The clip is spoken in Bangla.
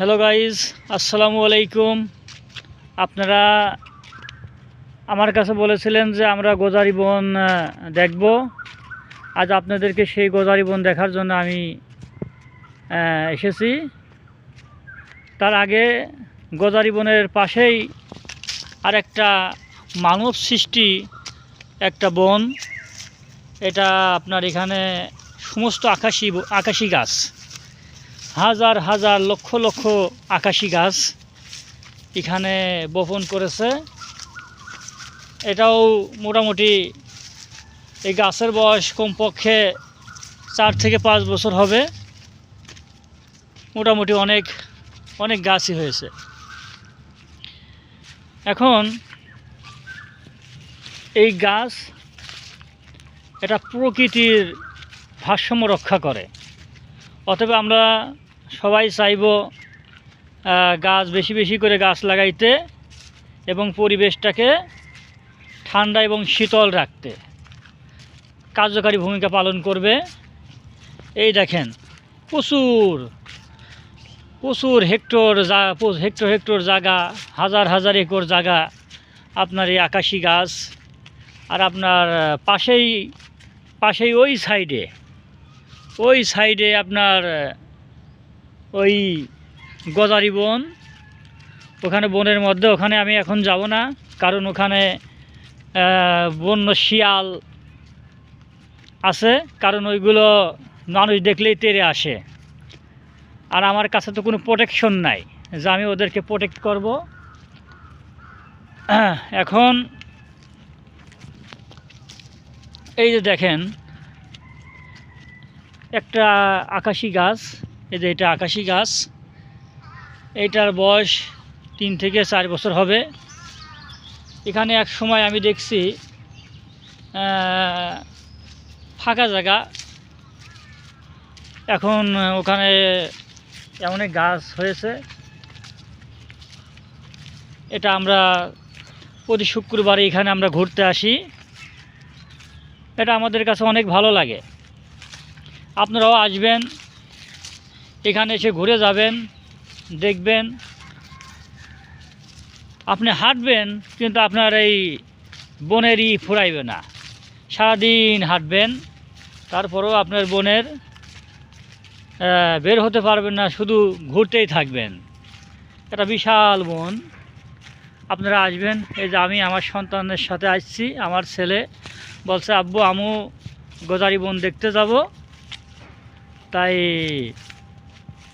হ্যালো গাইজ, আসসালামু আলাইকুম। আপনারা আমার কাছে বলেছিলেন যে আমরা গোজারি বন দেখব। আজ আপনাদেরকে সেই গোজারি বন দেখার জন্য আমি এসেছি। তার আগে গোজারি বনের পাশেই আরেকটা মানব সৃষ্টি একটা বন। এটা আপনার এখানে সমস্ত আকাশি গাছ, হাজার হাজার লক্ষ লক্ষ আকাশি গাছ এখানে বপন করেছে। এটাও মোটামুটি এই গাছের বয়স কমপক্ষে 4 থেকে 5 বছর হবে। মোটামুটি অনেক অনেক গাছই হয়েছে। এখন এই গাছ এটা প্রকৃতির ভারসাম্য রক্ষা করে। অতএব আমরা সবাই চাইব গাছ বেশি বেশি করে গাছ লাগাইতে এবং পরিবেশটাকে ঠান্ডা এবং শীতল রাখতে কার্যকারী ভূমিকা পালন করবে। এই দেখেন, প্রচুর প্রচুর হেক্টর জায়গা, হাজার হাজার একর জায়গা আপনার এই আকাশি গাছ। আর আপনার পাশেই ওই সাইডে আপনার ওই গোজারি বন। ওখানে বনের মধ্যে, ওখানে আমি এখন যাব না, কারণ ওখানে বন্য শিয়াল আছে। কারণ ওইগুলো মানুষ দেখলেই তেড়ে আসে। আর আমার কাছে তো কোনো প্রোটেকশন নাই যে আমি ওদেরকে প্রোটেক্ট করব। এখন এই যে দেখেন একটা আকাশি গাছ, এই যে এটা আকাশি গাছ, এইটার বয়স 3 থেকে 4 বছর হবে। এখানে এক সময় আমি দেখছি ফাঁকা জায়গা, এখন ওখানে অনেক গাছ হয়েছে। এটা আমরা প্রতি শুক্রবারে এখানে আমরা ঘুরতে আসি। এটা আমাদের কাছে অনেক ভালো লাগে। আপনারাও আসবেন, এখানে এসে ঘুরে যাবেন, দেখবেন। আপনি হাঁটবেন কিন্তু আপনার এই বনেরই ফুরাইবে না। সারাদিন হাঁটবেন, তারপরেও আপনার বনের বের হতে পারবেন না, শুধু ঘুরতেই থাকবেন। এটা বিশাল বন। আপনারা আসবেন। এই যে আমি আমার সন্তানের সাথে আসছি। আমার ছেলে বলছে, আব্বু আমু গোজারি বন দেখতে যাব। তাই